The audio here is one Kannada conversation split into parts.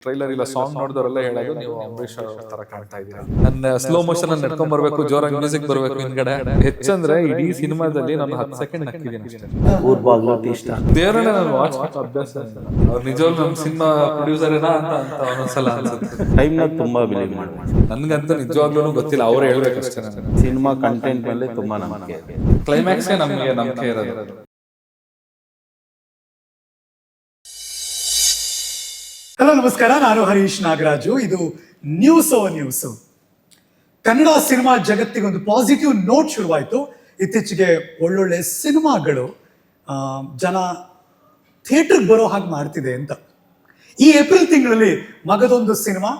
ಟ್ರೈಲರ್ ಇಲ್ಲ ಸಾಂಗ್ ನೋಡಿದವರೆಲ್ಲ ಹೇಳೋದು ನೀವು ಅಂಬರೀಷ್ ಅವ್ರ ತರ ಕಾಣ್ತಾ ಇದ್ದೀರಾ. ನನ್ನ ಸ್ಲೋ ಮೋಷನ್ ಅಲ್ಲಿ ನಡ್ಕೊಂಡ್ ಬರ್ಬೇಕು, ಜೋರಾಗಿ ಮ್ಯೂಸಿಕ್ ಬರ್ಬೇಕು ಹಿಂದ್ಗಡೆ. ಹೆಚ್ಚಂದ್ರೆ ಇಡೀ ಸಿನಿಮಾದಲ್ಲಿ ನಾನು 10 ಸೆಕೆಂಡ್ ನಕ್ಕಿದ್ದೀನಿ ಅಷ್ಟೇ. ದೇವರನ್ನ ನಾನು ವಾಚ್ ಮಾಡೋ ಅಭ್ಯಾಸ ಇಲ್ಲ. ಅವ್ರು ನಿಜವಾಗ್ಲೂ ನಮ್ಮ ಸಿನಿಮಾ ಪ್ರೊಡ್ಯೂಸರ್ ಏನಾ ಅಂತ ಒಂದೊಂದ್ಸಲ ಅನ್ಸುತ್ತೆ. ಟೈಮ್ನ ತುಂಬಾ ಬಿಲೀವ್ ಮಾಡಿ. ನನ್ಗಂತೂ ನಿಜವಾಗ್ಲೂ ಗೊತ್ತಿಲ್ಲ, ಅವ್ರು ಹೇಳ್ಬೇಕಷ್ಟೇ. ನನಗೆ ಸಿನಿಮಾ ಕಂಟೆಂಟ್ ಮೇಲೆ ತುಂಬಾ ನಂಬಿಕೆ ಇದೆ. ಕ್ಲೈಮ್ಯಾಕ್ಸೇ ನಮಗೆ ನಂಬಿಕೆ ಇರೋದು. ಹಲೋ ನಮಸ್ಕಾರ, ನಾನು ಹರೀಶ್ ನಾಗರಾಜು. ಇದು ನ್ಯೂಸ್ ಕನ್ನಡ ಸಿನಿಮಾ ಜಗತ್ತಿಗೆ ಒಂದು ಪಾಸಿಟಿವ್ ನೋಟ್ ಶುರುವಾಯಿತು. ಇತ್ತೀಚೆಗೆ ಒಳ್ಳೊಳ್ಳೆ ಸಿನಿಮಾಗಳು ಜನ ಥಿಯೇಟರ್ಗೆ ಬರೋ ಹಾಗೆ ಮಾಡ್ತಿದೆ ಅಂತ. ಈ ಏಪ್ರಿಲ್ ತಿಂಗಳಲ್ಲಿ ಮಗದೊಂದು ಸಿನಿಮಾ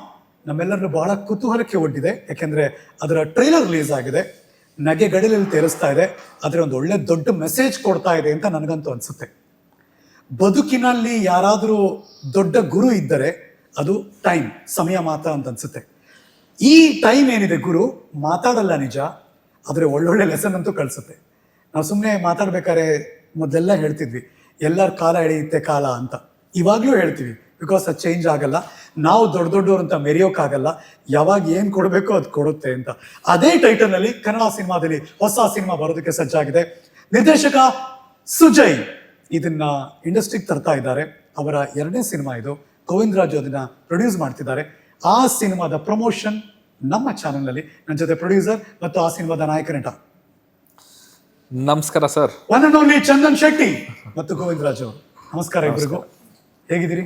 ನಮ್ಮೆಲ್ಲರನ್ನು ಬಹಳ ಕುತೂಹಲಕ್ಕೆ ಒಡ್ಡಿದೆ. ಯಾಕೆಂದರೆ ಅದರ ಟ್ರೈಲರ್ ರಿಲೀಸ್ ಆಗಿದೆ, ನಗೆ ಗಡಲಲ್ಲಿ ತೇರಿಸ್ತಾ ಇದೆ, ಆದರೆ ಒಂದು ಒಳ್ಳೆ ದೊಡ್ಡ ಮೆಸೇಜ್ ಕೊಡ್ತಾ ಇದೆ ಅಂತ ನನಗಂತೂ ಅನಿಸುತ್ತೆ. ಬದುಕಿನಲ್ಲಿ ಯಾರಾದರೂ ದೊಡ್ಡ ಗುರು ಇದ್ದರೆ ಅದು ಟೈಮ್, ಸಮಯ ಮಾತ್ರ ಅಂತ ಅನ್ಸುತ್ತೆ. ಈ ಟೈಮ್ ಏನಿದೆ ಗುರು ಮಾತಾಡಲ್ಲ ನಿಜ, ಆದರೆ ಒಳ್ಳೊಳ್ಳೆ ಲೆಸನ್ ಅಂತೂ ಕಳಿಸುತ್ತೆ. ನಾವು ಸುಮ್ಮನೆ ಮಾತಾಡ್ಬೇಕಾದ್ರೆ ಮೊದಲೆಲ್ಲ ಹೇಳ್ತಿದ್ವಿ ಎಲ್ಲರ ಕಾಲ ಎಳೆಯುತ್ತೆ ಕಾಲ ಅಂತ. ಇವಾಗಲೂ ಹೇಳ್ತೀವಿ, ಬಿಕಾಸ್ ಅದು ಚೇಂಜ್ ಆಗಲ್ಲ. ನಾವು ದೊಡ್ಡವರು ಅಂತ ಮೆರೆಯೋಕ್ಕಾಗಲ್ಲ, ಯಾವಾಗ ಏನು ಕೊಡಬೇಕೋ ಅದು ಕೊಡುತ್ತೆ ಅಂತ. ಅದೇ ಟೈಟಲ್ನಲ್ಲಿ ಕನ್ನಡ ಸಿನಿಮಾದಲ್ಲಿ ಹೊಸ ಸಿನಿಮಾ ಬರೋದಕ್ಕೆ ಸಜ್ಜಾಗಿದೆ. ನಿರ್ದೇಶಕ ಸುಜಯ್ ಇದನ್ನ ಇಂಡಸ್ಟ್ರಿಗೆ ತರ್ತಾ ಇದ್ದಾರೆ. ಅವರ 2ನೇ ಸಿನಿಮಾ ಇದು. ಗೋವಿಂದರಾಜು ಅದನ್ನ ಪ್ರೊಡ್ಯೂಸ್ ಮಾಡ್ತಿದ್ದಾರೆ. ಆ ಸಿನಿಮಾದ ಪ್ರಮೋಷನ್ ನಮ್ಮ ಚಾನೆಲ್ನಲ್ಲಿ ನನ್ನ ಜೊತೆ ಪ್ರೊಡ್ಯೂಸರ್ ಮತ್ತು ಆ ಸಿನಿಮಾದ ನಾಯಕ ನಟ. ನಮಸ್ಕಾರ sir. One and only Chandan Shetty ಮತ್ತು ಗೋವಿಂದರಾಜು ಅವರು. ನಮಸ್ಕಾರ ಇಬ್ಬರಿಗೂ. ಹೇಗಿದ್ದೀರಿ?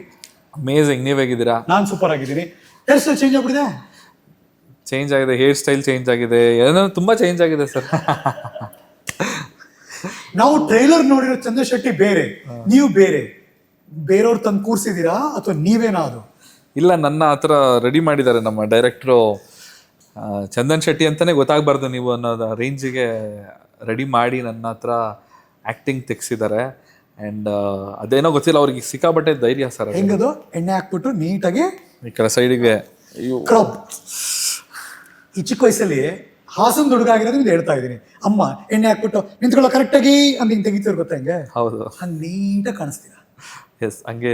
ಅಮೇಜಿಂಗ್. ನೀವ್ ಹೇಗಿದ್ದೀರಾ? ನಾನು ಸೂಪರ್ ಆಗಿದ್ದೀನಿ. ಹೇರ್ ಸ್ಟೈಲ್ ಚೇಂಜ್ ಆಗ್ಬಿಟ್ಟಿದೆ? ಚೇಂಜ್ ಆಗಿದೆ, ಹೇರ್ ಸ್ಟೈಲ್ ಚೇಂಜ್ ಆಗಿದೆ, ಏನೋ ತುಂಬಾ ಚೇಂಜ್ ಆಗಿದೆ ಸರ್. ನಾವು ಟ್ರೈಲರ್ ನೋಡಿರೋ ಚಂದನ್ ಶೆಟ್ಟಿ ಬೇರೆ, ನೀವು ಬೇರೆ. ಬೇರೆಯವ್ರು ತಂದು ಕೂರ್ಸಿದ್ದೀರಾ ಅಥವಾ ನೀವೇನಾದ್ರು? ಇಲ್ಲ, ನನ್ನ ಹತ್ರ ರೆಡಿ ಮಾಡಿದ್ದಾರೆ ನಮ್ಮ ಡೈರೆಕ್ಟ್ರು. ಚಂದನ್ ಶೆಟ್ಟಿ ಅಂತಾನೆ ಗೊತ್ತಾಗಬಾರ್ದು ನೀವು ಅನ್ನೋದು ರೇಂಜಿಗೆ ರೆಡಿ ಮಾಡಿ ನನ್ನ ಹತ್ರ ಆ್ಯಕ್ಟಿಂಗ್ ತೆಗ್ಸಿದ್ದಾರೆ. ಆ್ಯಂಡ್ ಅದೇನೋ ಗೊತ್ತಿಲ್ಲ, ಅವ್ರಿಗೆ ಸಿಕ್ಕಾಬಟ್ಟೆ ಧೈರ್ಯ ಸರ್. ಹೆಂಗದು? ಎಣ್ಣೆ ಹಾಕ್ಬಿಟ್ಟು ನೀಟಾಗಿ ಈ ಕಡೆ ಸೈಡಿಗೆ ಕ್ರಾಪ್. ಈ ಚಿಕ್ಕ ವಯಸ್ಸಲ್ಲಿ ಹಾಸನ್ ಹುಡುಗಾಗಿರೋದು ಇದು ಹೇಳ್ತಾ ಇದ್ದೀನಿ. ಅಮ್ಮ ಎಣ್ಣೆ ಹಾಕ್ಬಿಟ್ಟು ನಿಂತ್ಕೊಳ್ಳೋ ಕರೆಕ್ಟಾಗಿ ಅಂತ ಹಿಂಗೆ ತೆಗಿತೀರ ಗೊತ್ತಾ? ಹೆಂಗೆ? ಹೌದು, ಹಂಗೆ ನೀಟಾಗಿ ಕಾಣಿಸ್ತೀರ. ಎಸ್, ಹಂಗೆ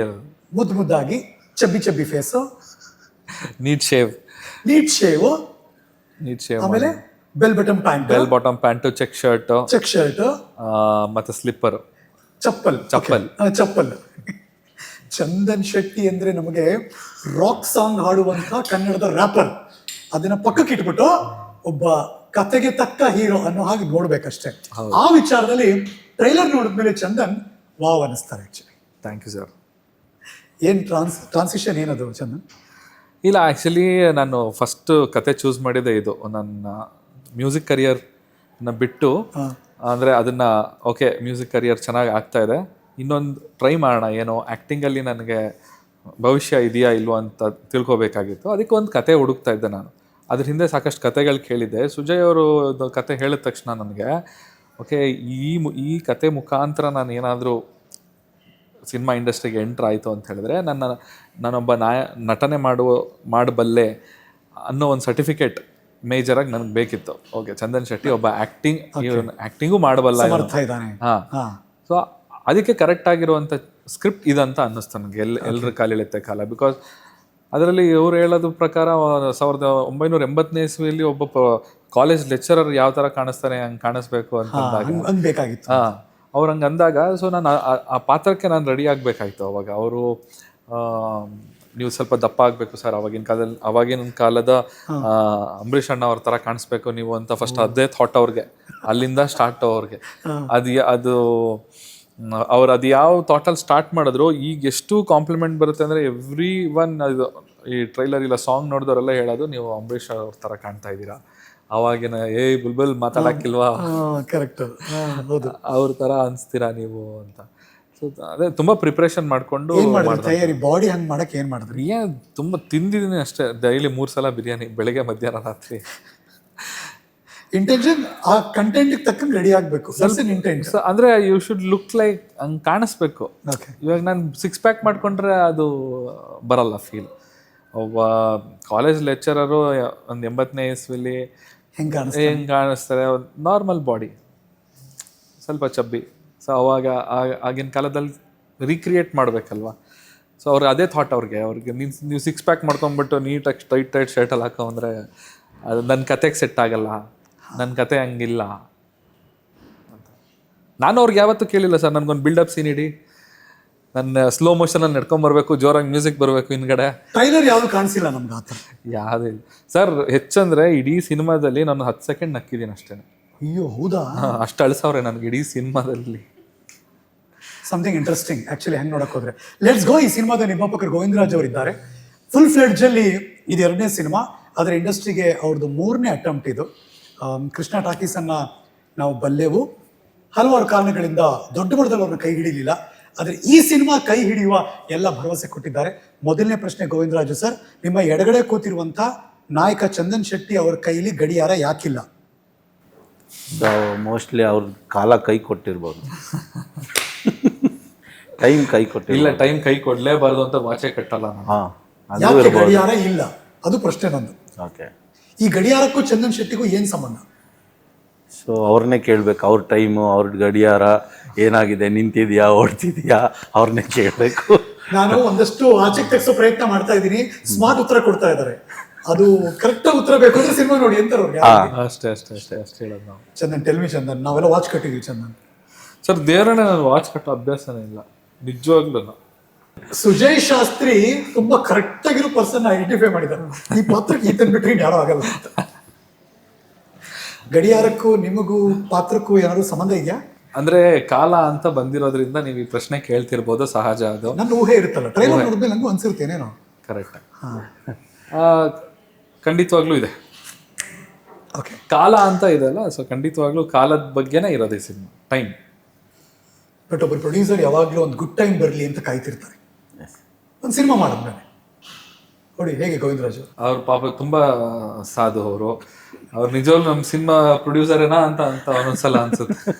ಮುದ್ದಾಗಿ chubby face, neat shave, neat shave, ಆಮೇಲೆ bell bottom pant, check shirt ಮತ್ತೆ ಸ್ಲಿಪ್ಪರ್, ಚಪ್ಪಲ್. ಚಂದನ್ ಶೆಟ್ಟಿ ಅಂದ್ರೆ ನಮಗೆ ರಾಕ್ ಸಾಂಗ್ ಹಾಡುವಂತ ಕನ್ನಡದ ರ್ಯಾಪರ್. ಅದನ್ನ ಪಕ್ಕಕ್ಕೆ ಇಟ್ಬಿಟ್ಟು ಒಬ್ಬ ಕತೆಗೆ ತಕ್ಕ ಹೀರೋ ಅನ್ನೋ ಹಾಗೆ ನೋಡ್ಬೇಕಷ್ಟೇ. ಆ ವಿಚಾರದಲ್ಲಿ ಟ್ರೈಲರ್ ನೋಡಿದ್ಮೇಲೆ ಚಂದನ್ ವಾವ್ ಅನ್ನಿಸ್ತಾರೆ. Actually thank you sir. ಏನು ಟ್ರಾನ್ಸಿಷನ್ ಏನದು ಚಂದನ್? ಇಲ್ಲ, ಆ್ಯಕ್ಚುಲಿ ನಾನು ಫಸ್ಟ್ ಕತೆ ಚೂಸ್ ಮಾಡಿದ್ದೆ ಇದು. ನನ್ನ ಮ್ಯೂಸಿಕ್ ಕರಿಯರ್ನ ಬಿಟ್ಟು, ಅಂದರೆ ಅದನ್ನು ಓಕೆ ಮ್ಯೂಸಿಕ್ ಕರಿಯರ್ ಚೆನ್ನಾಗಿ ಆಗ್ತಾ ಇದೆ, ಇನ್ನೊಂದು ಟ್ರೈ ಮಾಡೋಣ, ಏನೋ ಆ್ಯಕ್ಟಿಂಗಲ್ಲಿ ನನಗೆ ಭವಿಷ್ಯ ಇದೆಯಾ ಇಲ್ವೋ ಅಂತ ತಿಳ್ಕೊಬೇಕಾಗಿತ್ತು. ಅದಕ್ಕೆ ಒಂದು ಕತೆ ಹುಡುಕ್ತಾ ಇದ್ದೆ ನಾನು. ಅದ್ರ ಹಿಂದೆ ಸಾಕಷ್ಟು ಕತೆಗಳು ಕೇಳಿದ್ದೆ. ಸುಜಯ್ ಅವರು ಕತೆ ಹೇಳಿದ ತಕ್ಷಣ ನನಗೆ ಓಕೆ, ಈ ಕತೆ ಮುಖಾಂತರ ನಾನು ಏನಾದರೂ ಸಿನಿಮಾ ಇಂಡಸ್ಟ್ರಿಗೆ ಎಂಟ್ರ್ ಆಯಿತು ಅಂತ ಹೇಳಿದ್ರೆ ನಾನೊಬ್ಬ ನಟನೆ ಮಾಡಬಲ್ಲೆ ಅನ್ನೋ ಒಂದು ಸರ್ಟಿಫಿಕೇಟ್ ಮೇಜರಾಗಿ ನನಗೆ ಬೇಕಿತ್ತು. ಓಕೆ, ಚಂದನ್ ಶೆಟ್ಟಿ ಒಬ್ಬ ಆ್ಯಕ್ಟಿಂಗು ಮಾಡಬಲ್ಲ, ಹಾಂ. ಸೊ ಅದಕ್ಕೆ ಕರೆಕ್ಟ್ ಆಗಿರುವಂಥ ಸ್ಕ್ರಿಪ್ಟ್ ಇದಂತ ಅನ್ನಿಸ್ತು ನನಗೆ. ಎಲ್ಲರ ಕಾಲಿಳೆತ್ತೆ ಕಾಲ. ಬಿಕಾಸ್ ಅದರಲ್ಲಿ ಇವ್ರು ಹೇಳೋದು ಪ್ರಕಾರ 1980ನೇ ಇಸ್ವಿಯಲ್ಲಿ ಒಬ್ಬ ಕಾಲೇಜ್ ಲೆಕ್ಚರರ್ ಯಾವ ಥರ ಕಾಣಿಸ್ತಾನೆ ಹಂಗೆ ಕಾಣಿಸ್ಬೇಕು ಅಂತ ಬೇಕಾಗಿತ್ತು. ಹಾಂ, ಅವ್ರು ಹಂಗೆ ಅಂದಾಗ ಸೊ ನಾನು ಆ ಪಾತ್ರಕ್ಕೆ ನಾನು ರೆಡಿ ಆಗಬೇಕಾಯ್ತು. ಅವಾಗ ಅವರು ನೀವು ಸ್ವಲ್ಪ ದಪ್ಪ ಆಗಬೇಕು ಸರ್, ಅವಾಗಿನ ಕಾಲದ ಅಂಬರೀಷ್ ಅಣ್ಣ ಅವ್ರ ಥರ ಕಾಣಿಸ್ಬೇಕು ನೀವು ಅಂತ ಫಸ್ಟ್ ಅದೇ ಥಾಟ್ ಅವ್ರಿಗೆ, ಅಲ್ಲಿಂದ ಸ್ಟಾರ್ಟ್ ಅವ್ರಿಗೆ. ಅದು ಅವ್ರು ಅದು ಯಾವ ಥಾಟಲ್ಲಿ ಸ್ಟಾರ್ಟ್ ಮಾಡಿದ್ರು, ಈಗ ಎಷ್ಟು ಕಾಂಪ್ಲಿಮೆಂಟ್ ಬರುತ್ತೆ ಅಂದರೆ ಎವ್ರಿ ಒನ್ ಇದು ಈ ಟ್ರೈಲರ್ ಇಲ್ಲ ಸಾಂಗ್ ನೋಡಿದವರೆಲ್ಲ ಹೇಳೋದು ನೀವು ಅಂಬರೀಷ್ ಅವ್ರ ಥರ ಕಾಣ್ತಾ ಇದ್ದೀರಾ, ಅವಾಗಿನ ಬುಲ್ಬುಲ್ ಮಾತಾಡೋಕ್ಕಿಲ್ವಾ, ಕರೆಕ್ಟ್ ಅವ್ರ ಥರ ಅನಿಸ್ತೀರಾ ನೀವು ಅಂತ. ಸೊ ಅದೇ ತುಂಬ ಪ್ರಿಪ್ರೇಷನ್ ಮಾಡಿಕೊಂಡು ತಯಾರಿ ಬಾಡಿ ಹಂಗೆ ಮಾಡೋಕ್ಕೆ ಏನು ಮಾಡಿದ್ರಿ? ತುಂಬ ತಿಂದಿದ್ದೀನಿ ಅಷ್ಟೇ. ಡೈಲಿ 3 ಸಲ ಬಿರಿಯಾನಿ, ಬೆಳಗ್ಗೆ ಮಧ್ಯಾಹ್ನ ರಾತ್ರಿ. ಇಂಟೆನ್ಷನ್ ಆ ಕಂಟೆಂಟ್ ತಕ್ಕಂಗೆ ರೆಡಿ ಆಗಬೇಕು. ಅಂದ್ರೆ ಯು ಶುಡ್ ಲುಕ್ ಲೈಕ್ ಹಂಗೆ ಕಾಣಿಸ್ಬೇಕು. ಇವಾಗ ನಾನು 6 ಪ್ಯಾಕ್ ಮಾಡ್ಕೊಂಡ್ರೆ ಅದು ಬರಲ್ಲ ಫೀಲ್. ಒಬ್ಬ ಕಾಲೇಜ್ ಲೆಕ್ಚರರು ಒಂದು 80ನೇ ಇಸ್ವಿಲಿ ಹೆಂಗೆ ಕಾಣಿಸ್ತಾರೆ? ನಾರ್ಮಲ್ ಬಾಡಿ, ಸ್ವಲ್ಪ ಚಬ್ಬಿ. ಸೊ ಅವಾಗ ಆಗಿನ ಕಾಲದಲ್ಲಿ ರೀಕ್ರಿಯೇಟ್ ಮಾಡಬೇಕಲ್ವ. ಸೊ ಅವ್ರಿಗೆ ಅದೇ ಥಾಟ್ ಅವ್ರಿಗೆ ನೀವು ಸಿಕ್ಸ್ ಪ್ಯಾಕ್ ಮಾಡ್ಕೊಂಬಿಟ್ಟು ನೀಟಾಗಿ ಟೈಟ್ ಶರ್ಟಲ್ಲಿ ಹಾಕೊಂಡ್ರೆ ಅದು ನನ್ನ ಕತೆಗೆ ಸೆಟ್ ಆಗಲ್ಲ, ನನ್ನ ಕತೆ ಹಂಗಿಲ್ಲ ಅಂತ. ನಾನು ಅವ್ರಿಗೆ ಯಾವತ್ತೂ ಕೇಳಿಲ್ಲ ಸರ್, ನನಗೊಂದು ಬಿಲ್ಡಪ್ ಸೀನ್ ಇಡಿ, ನನ್ನ ಸ್ಲೋ ಮೋಷನಲ್ಲಿ ನಡ್ಕೊಂಬರ್ಬೇಕು, ಜೋರಾಗಿ ಮ್ಯೂಸಿಕ್ ಬರಬೇಕು ಹಿಂದ್ಗಡೆ. ಟ್ರೈಲರ್ ಯಾವುದು ಕಾಣಿಸಿಲ್ಲ ನಮ್ಗೆ ಆ ಥರ. ಯಾವುದೇ ಇಲ್ಲ ಸರ್. ಹೆಚ್ಚಂದರೆ ಇಡೀ ಸಿನಿಮಾದಲ್ಲಿ ನಾನು 10 ಸೆಕೆಂಡ್ ನಕ್ಕಿದ್ದೀನಿ ಅಷ್ಟೇ. ಅಯ್ಯೋ ಹೌದಾ? ಅಷ್ಟು ಅಳಿಸವ್ರೆ ನನಗೆ ಇಡೀ ಸಿನಿಮಾದಲ್ಲಿ. ಸಮಥಿಂಗ್ ಇಂಟ್ರೆಸ್ಟಿಂಗ್ ಆ್ಯಕ್ಚುಲಿ ಹೆಂಗೆ ನೋಡಕ್ಕೆ ಹೋದ್ರೆ. Let's go. ಈ ಸಿನಿಮಾದ ನಿರ್ಮಾಪಕರು ಗೋವಿಂದರಾಜ್ ಅವರು ಇದ್ದಾರೆ. ಫುಲ್ ಫ್ಲೆಡ್ಜಲ್ಲಿ ಇದು 2ನೇ ಸಿನಿಮಾ, ಅದರ ಇಂಡಸ್ಟ್ರಿಗೆ ಅವ್ರದ್ದು 3ನೇ ಅಟೆಂಪ್ಟ್ ಇದು. ಕೃಷ್ಣ ಟಾಕೀಸನ್ನು ನಾವು ಬಲ್ಲೆವು, ಹಲವಾರು ಕಾರಣಗಳಿಂದ ದೊಡ್ಡ ಮಟ್ಟದಲ್ಲಿ ಅವ್ರನ್ನ ಕೈ ಹಿಡಿಲಿಲ್ಲ. ಆದರೆ ಈ ಸಿನಿಮಾ ಕೈ ಹಿಡಿಯುವ ಎಲ್ಲ ಭರವಸೆ ಕೊಟ್ಟಿದ್ದಾರೆ. ಮೊದಲನೇ ಪ್ರಶ್ನೆ ಗೋವಿಂದರಾಜು ಸರ್, ನಿಮ್ಮ ಎಡಗಡೆ ಕೂತಿರುವಂಥ ನಾಯಕ ಚಂದನ್ ಶೆಟ್ಟಿ ಅವರ ಕೈಲಿ ಗಡಿಯಾರ ಯಾಕಿಲ್ಲ? ಮೋಸ್ಟ್ಲಿ ಅವ್ರ ಕಾಲ ಕೈ ಕೊಟ್ಟಿರ್ಬೋದು. ಟೈಮ್ ಕೈ ಕೊಟ್ಟಿಲ್ಲ. ಇಲ್ಲ, ಟೈಮ್ ಕೈ ಕೊಡಲೇಬಾರ್ದು ಅಂತ ವಾಚೆ ಕಟ್ಟಲ್ಲ ನಾನು. ಹಾಂ, ಅದು ಯಾಕೆ ಇರ್ಬೋದು. ಗಡಿಯಾರ ಇಲ್ಲ? ಅದು ಪ್ರಶ್ನೆ ನಂದು. ಓಕೆ. ಈ ಗಡಿಯಾರಕ್ಕೂ ಚಂದನ್ ಶೆಟ್ಟಿಗೂ ಏನು ಸಂಬಂಧ? ಸೊ ಅವ್ರನ್ನೇ ಕೇಳಬೇಕು. ಅವ್ರ ಟೈಮು, ಅವ್ರ ಗಡಿಯಾರ ಏನಾಗಿದೆ, ನಿಂತಿದೆಯಾ, ಓಡ್ತಿದೆಯಾ, ಅವ್ರನ್ನೇ ಕೇಳಬೇಕು. ನಾನು ಒಂದಷ್ಟು ಆಚೆಗೆ ತೆಗೆಸೋ ಪ್ರಯತ್ನ ಮಾಡ್ತಾ ಇದ್ದೀನಿ. ಸ್ಮಾರ್ಟ್ ಉತ್ತರ ಕೊಡ್ತಾ ಇದ್ದಾರೆ. ಅದು ಕರೆಕ್ಟ್ ಉತ್ತರ ಬೇಕು ಅಂದ್ರೆ ಸಿನಿಮಾ ನೋಡಿ ಅಂತಾರೆ ಅವ್ರಿಗೆ. ಅಷ್ಟೇ ಹೇಳೋದು ನಾವು. ಚಂದನ್, ಟೆಲ್ ಮಿ ಚಂದನ್, ನಾವೆಲ್ಲ ವಾಚ್ ಕಟ್ಟಿದ್ವಿ ಚಂದನ್. ಸರ್ ದೇವರನ್ನ ನಾನು ವಾಚ್ ಕಟ್ಟೋ ಅಭ್ಯಾಸನೇ ಇಲ್ಲ ನಿಜವಾಗ್ಲೂ. ಸುಜಯ್ ಶಾಸ್ತ್ರಿ ತುಂಬಾ ಕರೆಕ್ಟ್ ಆಗಿರೋ ಪರ್ಸನ್ ಐಡೆಂಟಿಫೈ ಮಾಡಿದ್ದಾರೆ. ಈ ಪಾತ್ರಕ್ಕೆ ಈತನ್ ಬಿಟ್ರೆ ಯಾರು ಆಗಲ್ಲ ಅಂತ. ಗಡಿಯಾರಕ್ಕೂ ನಿಮಗೂ ಪಾತ್ರಕ್ಕೂ ಏನಾದ್ರು ಸಂಬಂಧ ಇದೆಯಾ? ಅಂದ್ರೆ ಕಾಲ ಅಂತ ಬಂದಿರೋದ್ರಿಂದ ನೀವು ಈ ಪ್ರಶ್ನೆ ಕೇಳ್ತಿರ್ಬೋದು, ಸಹಜ ಅದು. ನನ್ನ ಊಹೆ ಇರುತ್ತಲ್ಲ, ಟ್ರೈಲರ್ ನೋಡಿದ್ಮೇಲೆ ನಂಗೂ ಅನ್ಸಿರ್ತೇನೇನೋ. ಕರೆಕ್ಟ್. ಖಂಡಿತವಾಗ್ಲೂ ಇದೆ. ಓಕೆ, ಕಾಲ ಅಂತ ಇದೆಲ್ಲ, ಸೊ ಖಂಡಿತವಾಗ್ಲೂ ಕಾಲದ ಬಗ್ಗೆನೇ ಇರೋದು ಈ ಸಿನಿಮಾ. ಟೈಮ್. ಬಟ್ ಒಬ್ಬರು ಪ್ರೊಡ್ಯೂಸರ್ ಯಾವಾಗಲೂ ಒಂದು ಗುಡ್ ಟೈಮ್ ಬರಲಿ ಅಂತ ಕಾಯ್ತಿರ್ತಾರೆ ಒಂದು ಸಿನಿಮಾ ಮಾಡಿದ್ಮೇಲೆ. ನೋಡಿ ಹೇಗೆ ಗೋವಿಂದರಾಜು ಅವ್ರ ಪಾಪ ತುಂಬಾ ಸಾಧು ಅವರು. ಅವ್ರು ನಿಜವಾಗ್ಲೂ ನಮ್ಮ ಸಿನಿಮಾ ಪ್ರೊಡ್ಯೂಸರೇನಾ ಅಂತ ಒಂದೊಂದ್ಸಲ ಅನ್ಸುತ್ತೆ.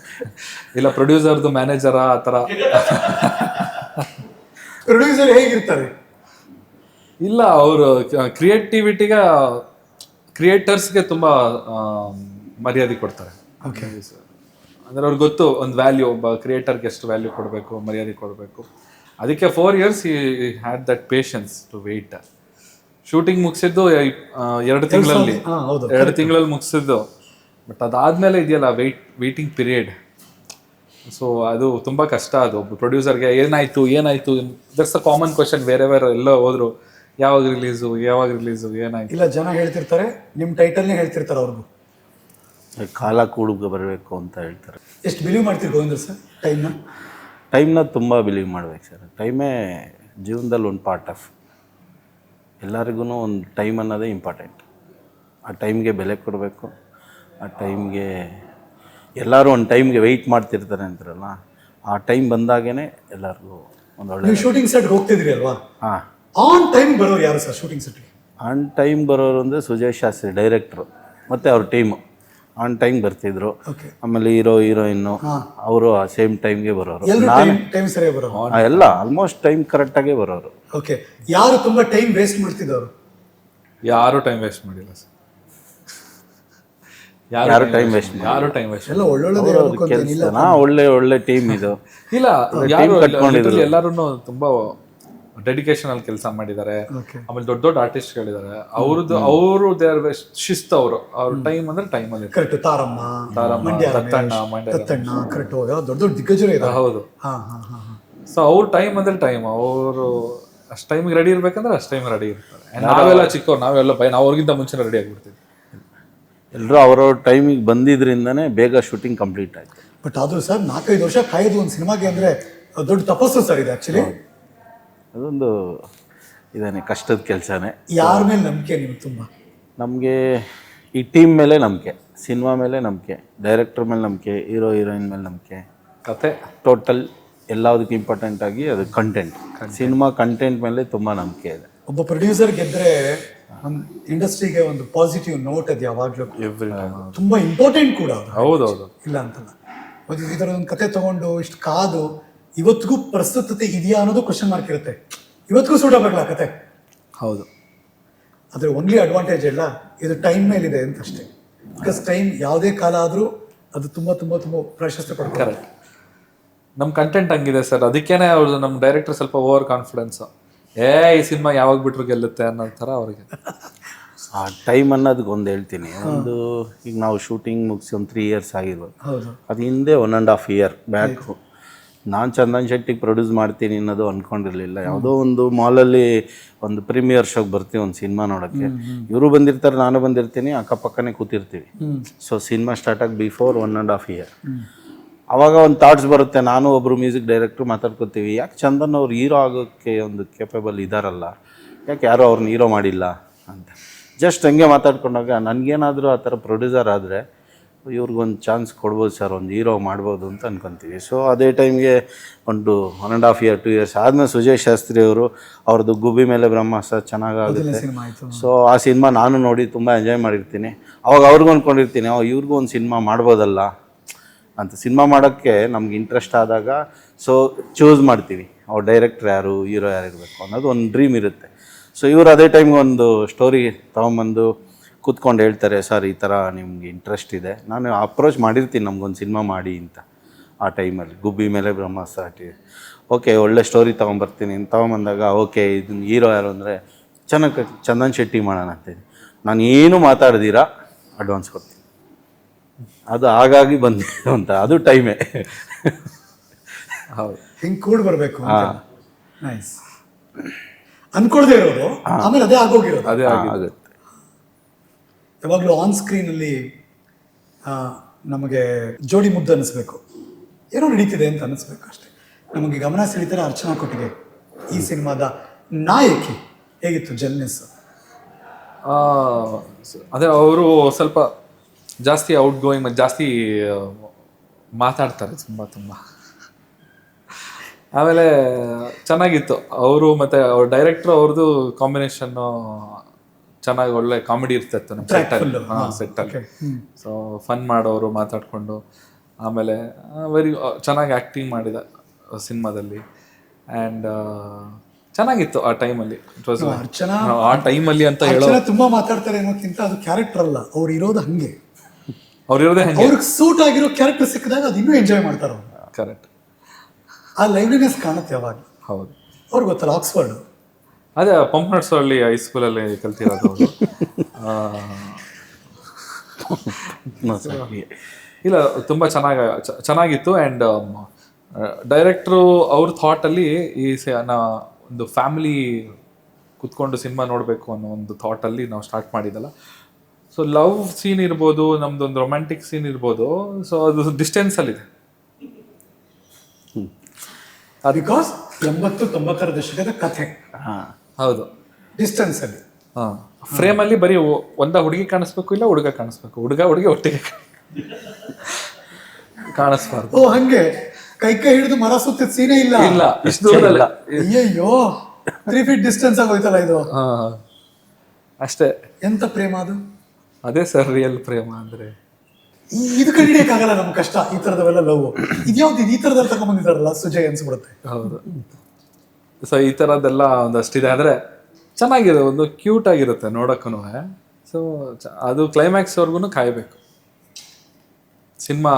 ಇಲ್ಲ ಪ್ರೊಡ್ಯೂಸರ್ದು ಮ್ಯಾನೇಜರ ಆ ಥರ. ಪ್ರೊಡ್ಯೂಸರ್ ಹೇಗಿರ್ತಾರೆ? ಇಲ್ಲ, ಅವರು ಕ್ರಿಯೇಟರ್ಸ್ಗೆ ತುಂಬ ಮರ್ಯಾದೆ ಕೊಡ್ತಾರೆ. ಓಕೆ, ಅಂದರೆ ಅವ್ರಿಗೆ ಗೊತ್ತು ಒಂದು ವ್ಯಾಲ್ಯೂ, ಒಬ್ಬ ಕ್ರಿಯೇಟರ್ಗೆ ಎಷ್ಟು ವ್ಯಾಲ್ಯೂ ಕೊಡಬೇಕು, ಮರ್ಯಾದೆ ಕೊಡಬೇಕು. ಅದಕ್ಕೆ 4 years he had that patience to wait. Shooting ಮುಗಿಸಿದ್ದು 2 ತಿಂಗಳಲ್ಲಿ, ಹೌದು, 2 ತಿಂಗಳಲ್ಲಿ ಮುಗಿಸಿದ್ದು. ಬಟ್ ಅದಾದಮೇಲೆ ಇದೆಯಲ್ಲ ವೆಯ್ಟಿಂಗ್ ಪೀರಿಯಡ್. ಸೊ ಅದು ತುಂಬ ಕಷ್ಟ. ಅದು ಒಬ್ಬ ಪ್ರೊಡ್ಯೂಸರ್ಗೆ ಏನಾಯಿತು ದಟ್ಸ್ ಅ ಕಾಮನ್ ಕ್ವಶನ್. ಬೇರೆ ಎಲ್ಲೋ ಹೋದ್ರು ಯಾವಾಗ ರಿಲೀಸು ಏನಾಯ್ತು. ಇಲ್ಲ, ಜನ ಹೇಳ್ತಿರ್ತಾರೆ, ನಿಮ್ಮ ಟೈಟಲ್ನೇ ಹೇಳ್ತಿರ್ತಾರೆ ಅವ್ರಿಗೂ. ಕಾಲ ಕೂಡುಗ ಬರಬೇಕು ಅಂತ ಹೇಳ್ತಾರೆ. ಎಷ್ಟು ಬಿಲೀವ್ ಮಾಡ್ತೀರಿ ಗೋವಿಂದ್ರ ಸರ್ ಟೈಮ್ನ ತುಂಬ ಬಿಲೀವ್ ಮಾಡ್ಬೇಕು ಸರ್. ಟೈಮೇ ಜೀವನದಲ್ಲಿ ಒಂದು ಪಾರ್ಟ್ ಆಫ್. ಎಲ್ಲರಿಗೂ ಒಂದು ಟೈಮ್ ಅನ್ನೋದೇ ಇಂಪಾರ್ಟೆಂಟ್. ಆ ಟೈಮ್ಗೆ ಬೆಲೆ ಕೊಡಬೇಕು. ಆ ಟೈಮ್ಗೆ ಎಲ್ಲರೂ ಒಂದು ಟೈಮ್ಗೆ ವೆಯ್ಟ್ ಮಾಡ್ತಿರ್ತಾರೆ ಅಂತಾರಲ್ಲ, ಆ ಟೈಮ್ ಬಂದಾಗೇ ಎಲ್ಲರಿಗೂ ಒಂದು ಒಳ್ಳೆ. ನೀವು ಶೂಟಿಂಗ್ ಸೆಟ್ ಹೋಗ್ತಿದ್ರಿ ಅಲ್ವಾ? ಹಾಂ. ಆನ್ ಟೈಮ್ ಬರೋರು ಯಾರು ಸರ್ ಶೂಟಿಂಗ್ ಸೆಟ್ಗೆ? ಆನ್ ಟೈಮ್ ಬರೋರು ಅಂದರೆ ಸುಜಯ್ ಶಾಸ್ತ್ರಿ ಡೈರೆಕ್ಟ್ರು ಮತ್ತು ಅವ್ರ ಟೀಮು ಆನ್ ಟೈಮ್ ಬರ್ತಿದ್ರು. ಆಮೇಲೆ ಹೀರೋಯಿನ್ನು ಅವರು ಸೇಮ್ ಟೈಮ್ಗೆ ಬರೋರು. ಟೈಮ್ ಸರಿಯಾಗಿ ಬರೋರು ಎಲ್ಲ ಆಲ್ಮೋಸ್ಟ್ ಟೈಮ್ ಕರೆಕ್ಟಾಗೇ ಬರೋರು. ಓಕೆ, ಯಾರು ತುಂಬಾ ಟೈಮ್ ವೇಸ್ಟ್ ಮಾಡ್ತಿದ್ದವರು? ಯಾರು ಟೈಮ್ ವೇಸ್ಟ್ ಮಾಡಿಲ್ಲ ಸರ್. ಯಾರು ಟೈಮ್ ವೇಸ್ಟ್ ಎಲ್ಲ ಒಳ್ಳೊಳ್ಳೆ ಒಳ್ಳೆ ಟೀಮ್ ಇದು. ಇಲ್ಲ, ಎಲ್ಲರೂ ತುಂಬಾ ಡೆಡಿಕೇಶನ್ ಅಲ್ಲಿ ಕೆಲಸ ಮಾಡಿದ್ದಾರೆ. ಆಮೇಲೆ ದೊಡ್ಡ ಆರ್ಟಿಸ್ಟ್ಗಳಿದ್ದಾರೆ. ಅವರು ಶಿಸ್ತು. ಅವ್ರ ಟೈಮ್ ಅಂದ್ರೆ ಟೈಮ್ ಅಲ್ಲಿ ಕರೆಕ್ಟ್. ತಾರಮ್ಮ, ತತ್ತಣ್ಣ ಕರೆಕ್ಟ್. ದೊಡ್ಡ ದಿಗ್ಗಜರೇ ಇದೆ. ಹೌದು. ಸೊ ಅವ್ರ ಟೈಮ್ ಅಂದ್ರೆ ಟೈಮ್. ಅವರು ಅಷ್ಟು ಟೈಮಿಗೆ ರೆಡಿ ಇರ್ಬೇಕಂದ್ರೆ ಅಷ್ಟು ಟೈಮ್ ರೆಡಿ ಇರ್ತಾರೆ. ನಾವೆಲ್ಲ ಚಿಕ್ಕವ್ರು, ನಾವು ಅವ್ರಿಗಿಂತ ಮುಂಚೆ ರೆಡಿ ಆಗಿಬಿಡ್ತೀವಿ. ಎಲ್ಲರೂ ಅವ್ರವ್ರ ಟೈಮಿಗೆ ಬಂದಿದ್ರಿಂದನೇ ಬೇಗ ಶೂಟಿಂಗ್ ಕಂಪ್ಲೀಟ್ ಆಯ್ತು. ಬಟ್ ಆದ್ರೂ ಸರ್ 4-5 ವರ್ಷ ಕಾಯೋದು ಒಂದು ಸಿನಿಮಾಗೆ ಅಂದ್ರೆ ದೊಡ್ಡ ತಪಸ್ಸು ಸರ್ ಇದು. ಆಕ್ಚುಲಿ ಅದೊಂದು ಇದೇನೆ ಕಷ್ಟದ ಕೆಲಸನೇ. ಯಾರ ಮೇಲೆ ನಂಬಿಕೆ ನಿಮ್ಗೆ ತುಂಬ? ನಮಗೆ ಈ ಟೀಮ್ ಮೇಲೆ ನಂಬಿಕೆ, ಸಿನಿಮಾ ಮೇಲೆ ನಂಬಿಕೆ, ಡೈರೆಕ್ಟರ್ ಮೇಲೆ ನಂಬಿಕೆ, ಹೀರೋಯಿನ್ ಮೇಲೆ ನಂಬಿಕೆ, ಕತೆ ಟೋಟಲ್ ಎಲ್ಲದಕ್ಕೂ ಇಂಪಾರ್ಟೆಂಟ್ ಆಗಿ ಅದು ಕಂಟೆಂಟ್. ಸಿನಿಮಾ ಕಂಟೆಂಟ್ ಮೇಲೆ ತುಂಬ ನಂಬಿಕೆ ಇದೆ. ಒಬ್ಬ ಪ್ರೊಡ್ಯೂಸರ್ ಗೆದ್ರೆ ಒಂದು ಇಂಡಸ್ಟ್ರಿಗೆ ಒಂದು ಪಾಸಿಟಿವ್ ನೋಟ್ ಅದು ಯಾವಾಗಲೂ ತುಂಬಾ ಇಂಪಾರ್ಟೆಂಟ್ ಕೂಡ. ಹೌದೌದು, ಇಲ್ಲ ಅಂತಲ್ಲ. ಇದರ ಒಂದು ಕತೆ ತಗೊಂಡು ಇಷ್ಟು ಕಾದು ಇವತ್ತಿಗೂ ಪ್ರಸ್ತುತತೆ ಇದೆಯಾ ಅನ್ನೋದು ಕ್ವಶನ್ ಮಾರ್ಕ್ ಇರುತ್ತೆ. ಇವತ್ತಿಗೂ ಸೂಟಬಲ್ ಆ ಕತೆ. ಹೌದು. ಅದ್ರ ಓನ್ಲಿ ಅಡ್ವಾಂಟೇಜ್ ಇಲ್ಲ, ಇದು ಟೈಮ್ ಮೇಲಿದೆ ಅಂತ ಅಷ್ಟೇ. ಬಿಕಾಸ್ ಟೈಮ್ ಯಾವುದೇ ಕಾಲ ಆದರೂ ಅದು ತುಂಬ ತುಂಬ ತುಂಬ ಪ್ರಾಶಸ್ತ್ಯ ಪಡ್ತಾರೆ. ನಮ್ಮ ಕಂಟೆಂಟ್ ಹಂಗಿದೆ ಸರ್. ಅದಕ್ಕೇನೆ ಅವ್ರು ನಮ್ಮ ಡೈರೆಕ್ಟರ್ ಸ್ವಲ್ಪ ಓವರ್ ಕಾನ್ಫಿಡೆನ್ಸ್. ಈ ಸಿನಿಮಾ ಯಾವಾಗ ಬಿಟ್ರು ಗೆಲ್ಲುತ್ತೆ ಅನ್ನೋ ಥರ ಅವ್ರಿಗೆ. ಆ ಟೈಮ್ ಅನ್ನೋದಕ್ಕೆ ಒಂದು ಹೇಳ್ತೀನಿ, ಒಂದು ಈಗ ನಾವು ಶೂಟಿಂಗ್ ಮುಗಿಸಿ ಒಂದು 3 years ಆಗಿರ್ಬೋದು, ಅದು ಹಿಂದೆ 1.5 year ಬ್ಯಾಕು ನಾನು ಚಂದನ್ ಶೆಟ್ಟಿಗೆ ಪ್ರೊಡ್ಯೂಸ್ ಮಾಡ್ತೀನಿ ಅನ್ನೋದು ಅಂದ್ಕೊಂಡಿರಲಿಲ್ಲ. ಯಾವುದೋ ಒಂದು ಮಾಲಲ್ಲಿ ಒಂದು ಪ್ರೀಮಿಯರ್ ಶೋಗೆ ಬರ್ತೀವಿ ಒಂದು ಸಿನಿಮಾ ನೋಡೋಕ್ಕೆ, ಇವರು ಬಂದಿರ್ತಾರೆ, ನಾನು ಬಂದಿರ್ತೀನಿ, ಅಕ್ಕಪಕ್ಕನೇ ಕೂತಿರ್ತೀವಿ. ಸೊ ಸಿನಿಮಾ ಸ್ಟಾರ್ಟ್ ಆಗಿ ಬಿಫೋರ್ 1.5 year ಆವಾಗ ಒಂದು ಥಾಟ್ಸ್ ಬರುತ್ತೆ, ನಾನು ಒಬ್ಬರು ಮ್ಯೂಸಿಕ್ ಡೈರೆಕ್ಟ್ರು ಮಾತಾಡ್ಕೊತೀವಿ, ಯಾಕೆ ಚಂದನ್ ಅವ್ರು ಹೀರೋ ಆಗೋಕ್ಕೆ ಒಂದು ಕೇಪಬಲ್ ಇದ್ದಾರಲ್ಲ, ಯಾಕೆ ಯಾರೋ ಅವ್ರನ್ನ ಹೀರೋ ಮಾಡಿಲ್ಲ ಅಂತ ಜಸ್ಟ್ ಹಂಗೆ ಮಾತಾಡ್ಕೊಂಡಾಗ ನನಗೇನಾದರೂ ಆ ಥರ ಪ್ರೊಡ್ಯೂಸರ್ ಆದರೆ ಇವ್ರಿಗೊಂದು ಚಾನ್ಸ್ ಕೊಡ್ಬೋದು ಸರ್, ಒಂದು ಹೀರೋ ಮಾಡ್ಬೋದು ಅಂತ ಅನ್ಕೊತೀವಿ. ಸೊ ಅದೇ ಟೈಮ್ಗೆ ಒಂದು 1.5 year 2 years ಆದಮೇಲೆ ಸುಜಯ್ ಶಾಸ್ತ್ರಿ ಅವರು ಅವ್ರದ್ದು ಗುಬ್ಬಿ ಮೇಲೆ ಬ್ರಹ್ಮಾಸ್ತ್ರ ಚೆನ್ನಾಗಾಗುತ್ತೆ. ಸೊ ಆ ಸಿನಿಮಾ ನಾನು ನೋಡಿ ತುಂಬ ಎಂಜಾಯ್ ಮಾಡಿರ್ತೀನಿ. ಅವಾಗ ಅವ್ರಿಗೂ ಅಂದ್ಕೊಂಡಿರ್ತೀನಿ, ಇವ್ರಿಗೂ ಒಂದು ಸಿನಿಮಾ ಮಾಡ್ಬೋದಲ್ಲ ಅಂತ. ಸಿನಿಮಾ ಮಾಡೋಕ್ಕೆ ನಮ್ಗೆ ಇಂಟ್ರೆಸ್ಟ್ ಆದಾಗ ಸೊ ಚೂಸ್ ಮಾಡ್ತೀವಿ, ಅವ್ರು ಡೈರೆಕ್ಟ್ರ್ ಯಾರು, ಹೀರೋ ಯಾರು ಇರಬೇಕು ಅನ್ನೋದು ಒಂದು ಡ್ರೀಮ್ ಇರುತ್ತೆ. ಸೊ ಇವರು ಅದೇ ಟೈಮ್ಗೆ ಒಂದು ಸ್ಟೋರಿ ತೊಗೊಂಬಂದು ಕೂತ್ಕೊಂಡು ಹೇಳ್ತಾರೆ, ಸರ್ ಈ ಥರ ನಿಮ್ಗೆ ಇಂಟ್ರೆಸ್ಟ್ ಇದೆ, ನಾನು ಅಪ್ರೋಚ್ ಮಾಡಿರ್ತೀನಿ ನಮ್ಗೊಂದು ಸಿನಿಮಾ ಮಾಡಿ ಅಂತ. ಆ ಟೈಮಲ್ಲಿ ಗುಬ್ಬಿ ಮೇಲೆ ಬ್ರಹ್ಮಾಸ್ತ್ರ ಓಕೆ ಒಳ್ಳೆ ಸ್ಟೋರಿ ತೊಗೊಂಬರ್ತೀನಿ ಅಂತ ತೊಗೊಂಬಂದಾಗ, ಓಕೆ ಇದನ್ನ ಹೀರೋ ಯಾರು ಅಂದರೆ ಚೆನ್ನಾಗಿ ಚಂದನ್ ಶೆಟ್ಟಿ ಮಾಡೋಣ ಅಂತೀನಿ. ನಾನು ಏನು ಮಾತಾಡ್ದಿರಾ ಅಡ್ವಾನ್ಸ್ ಕೊಡ್ತೀನಿ, ಅದು ಹಾಗಾಗಿ ಬಂದಿದ್ದು ಅಂತ. ಅದು ಟೈಮೇ. ಹೌದು, ಹಿಂಗೆ ಕೂಡ ಬರಬೇಕು. ನೈಸ್. ಅನ್ಕೊಳ್ದೇ ಇರೋದು ಆಮೇಲೆ ಅದೇ ಆಗೋಗಿರೋದು. ಅದೇ ಆಗುತ್ತೆ. ಯಾವಾಗಲೂ ಆನ್ ಸ್ಕ್ರೀನಲ್ಲಿ ನಮಗೆ ಜೋಡಿ ಮುದ್ದು ಅನ್ನಿಸ್ಬೇಕು, ಏನೋ ನಡೀತಿದೆ ಅಂತ ಅನ್ನಿಸ್ಬೇಕು ಅಷ್ಟೇ. ನಮಗೆ ಗಮನ ಸೆಳೀತಾರೆ ಅರ್ಚನಾ ಕೊಟ್ಟಿಗೆ, ಈ ಸಿನಿಮಾದ ನಾಯಕಿ. ಹೇಗಿತ್ತು ಜಲ್ನೆಸ್? ಅದೇ ಅವರು ಸ್ವಲ್ಪ ಜಾಸ್ತಿ ಔಟ್ ಗೋಯಿಂಗ್ ಮತ್ತು ಜಾಸ್ತಿ ಮಾತಾಡ್ತಾರೆ ತುಂಬ. ಆಮೇಲೆ ಚೆನ್ನಾಗಿತ್ತು ಅವರು ಮತ್ತು ಅವ್ರ ಡೈರೆಕ್ಟ್ರು ಅವ್ರದ್ದು ಕಾಂಬಿನೇಷನ್ನು ಚೆನ್ನಾಗಿ ಒಳ್ಳೆ ಕಾಮಿಡಿ ಇರ್ತಿತ್ತು ನಮ್ಮ ಸೆಟ್ಟಲ್ಲಿ. ಸೆಟ್ಟಲ್ಲಿ ಸೊ ಫನ್ ಮಾಡೋರು ಮಾತಾಡಿಕೊಂಡು. ಆಮೇಲೆ ವೆರಿ ಚೆನ್ನಾಗಿ ಆ್ಯಕ್ಟಿಂಗ್ ಮಾಡಿದ ಸಿನಿಮಾದಲ್ಲಿ. ಆ್ಯಂಡ್ ಚೆನ್ನಾಗಿತ್ತು ಆ ಟೈಮಲ್ಲಿ. ಇಟ್ ವಾಸ್ ಅರ್ಚನಾ ಆ ಟೈಮಲ್ಲಿ ಅಂತ ಹೇಳೋ ತುಂಬ ಮಾತಾಡ್ತಾರೆ ಅನ್ನೋಕ್ಕಿಂತ ಅದು ಕ್ಯಾರೆಕ್ಟರ್ ಅಲ್ಲ, ಅವ್ರು ಇರೋದು ಹಂಗೆ, ಅವ್ರು ಇರೋದೇ ಹಂಗೆ. ಅವ್ರಿಗೆ ಸೂಟ್ ಆಗಿರೋ ಕ್ಯಾರೆಕ್ಟರ್ ಸಿಕ್ಕಿದಾಗ ಅದು ಇನ್ನೂ ಎಂಜಾಯ್ ಮಾಡ್ತಾರೆ ಅವ್ರು. ಕರೆಕ್ಟ್. ಆ ಲೈವ್ಲಿನೆಸ್ ಕಾಣುತ್ತೆ ಯಾವಾಗ. ಹೌದು. ಅವ್ರಿಗೆ ಗೊತ್ತಲ್ಲ ಆಕ್ಸ್ಫರ್ಡ್, ಅದೇ ಪಂಪ್ನಟ್ಸಲ್ಲಿ ಹೈಸ್ಕೂಲಲ್ಲಿ ಕಲ್ತಿರೋದು ಅವರು. ಇಲ್ಲ ತುಂಬ ಚೆನ್ನಾಗಿತ್ತು. ಆ್ಯಂಡ್ ಡೈರೆಕ್ಟ್ರು ಅವ್ರ ಥಾಟಲ್ಲಿ ಈ ಒಂದು ಫ್ಯಾಮಿಲಿ ಕುತ್ಕೊಂಡು ಸಿನಿಮಾ ನೋಡಬೇಕು ಅನ್ನೋ ಒಂದು ಥಾಟಲ್ಲಿ ನಾವು ಸ್ಟಾರ್ಟ್ ಮಾಡಿದ್ದಲ್ಲ. ಸೊ ಲವ್ ಸೀನ್ ಇರ್ಬೋದು, ನಮ್ದೊಂದು ರೊಮ್ಯಾಂಟಿಕ್ ಸೀನ್ ಇರ್ಬೋದು, ಸೊ ಅದು ಡಿಸ್ಟೆನ್ಸಲ್ಲಿದೆ. ಬಿಕಾಸ್ 80-90 ದಶಕದ ಕಥೆ. ಹೌದು, ಡಿಸ್ಟೆನ್ಸ್ ಅಲ್ಲಿ. ಫ್ರೇಮಲ್ಲಿ ಬರೀ ಹುಡುಗಿ ಕಾಣಿಸ್ಬೇಕು, ಇಲ್ಲ ಹುಡುಗ ಕಾಣಿಸ್ಬೇಕು, ಹುಡುಗಿ ಒಟ್ಟಿಗೆ ಕಾಣಿಸ್ಬಾರ್ದು. ಓ ಹಂಗೆ ಕೈ ಹಿಡಿದು ಮರ ಸುತ್ತಿದ ಸೀನೇ ಇಲ್ಲ. ಇಲ್ಲ, ಇಷ್ಟು ದೂರದಲ್ಲ. ಅಯ್ಯೋ 3 feet ಡಿಸ್ಟೆನ್ಸ್ ಆಗೋಯ್ತಲ್ಲ ಇದು. ಅಷ್ಟೇ. ಎಂತ ಪ್ರೇಮ ಅದು. ಅದೇ ಸರ್ ರಿಯಲ್ ಪ್ರೇಮ ಅಂದ್ರೆ. ಇದು ಕಂಡಿಡಿಯಕ್ಕಾಗಲ್ಲ ನಮ್ ಕಷ್ಟ. ಈ ತರದವೆಲ್ಲ ಲವ್ ಇದ್ಯಾವ್ದು ಈ ತರದಲ್ಲಿ ತಗೊಂಡ್ಬಂದಿದಾರಲ್ಲ ಸುಜಯ್ ಅನ್ಸ್ಬಿಡುತ್ತೆ. ಹೌದು. ಸೊ ಈ ತರದ್ದೆಲ್ಲ ಒಂದಷ್ಟಿದೆ. ಅಂದ್ರೆ ಚೆನ್ನಾಗಿದೆ, ಒಂದು ಕ್ಯೂಟ್ ಆಗಿರುತ್ತೆ ನೋಡಕ್ಕೂ. ಸೊ ಅದು ಕ್ಲೈಮ್ಯಾಕ್ಸ್ವರೆಗೂ ಕಾಯಬೇಕು. ಸಿನಿಮಾ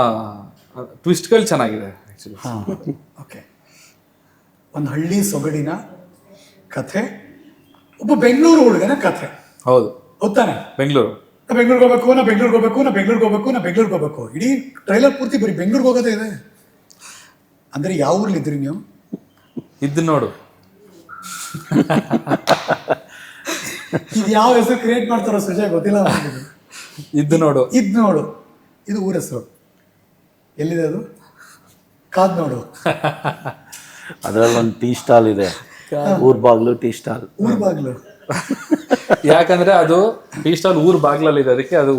ಟ್ವಿಸ್ಟ್ಗಳು ಚೆನ್ನಾಗಿದೆ ಆ್ಯಕ್ಚುಲಿ. ಓಕೆ, ಒಂದು ಹಳ್ಳಿ ಸೊಗಡಿನ ಕಥೆ, ಒಬ್ಬ ಬೆಂಗಳೂರು ಹುಡುಗನ ಕಥೆ. ಹೌದು, ಗೊತ್ತಾನೆ. ಬೆಂಗಳೂರಿಗೆ ಹೋಗ್ಬೇಕು. ಇಡೀ ಟ್ರೈಲರ್ ಪೂರ್ತಿ ಬರೀ ಬೆಂಗಳೂರಿಗೆ ಹೋಗೋದೇ ಇದೆ. ಅಂದ್ರೆ ಯಾವ ಊರ್ಲಿದ್ರಿ ನೀವು? ಇದ್ದು ನೋಡು. ಇದು ಯಾವ ಹೆಸರು ಕ್ರಿಯೇಟ್ ಮಾಡ್ತಾರೋ ಸುಜಯ್ ಗೊತ್ತಿಲ್ಲ. ಇದ್ದು ನೋಡು. ಇದು ಊರ ಹೆಸರು. ಎಲ್ಲಿದೆ ಅದು? ಕಾದ್ ನೋಡು. ಅದರಲ್ಲಿ ಒಂದು ಟೀ ಸ್ಟಾಲ್ ಇದೆ, ಊರ್ ಬಾಗ್ಲು ಟೀ ಸ್ಟಾಲ್. ಊರ್ ಬಾಗ್ಲು ಯಾಕಂದ್ರೆ ಅದು ಟೀ ಸ್ಟಾಲ್ ಊರ್ ಬಾಗ್ಲಲ್ಲಿ ಇದೆ, ಅದಕ್ಕೆ ಅದು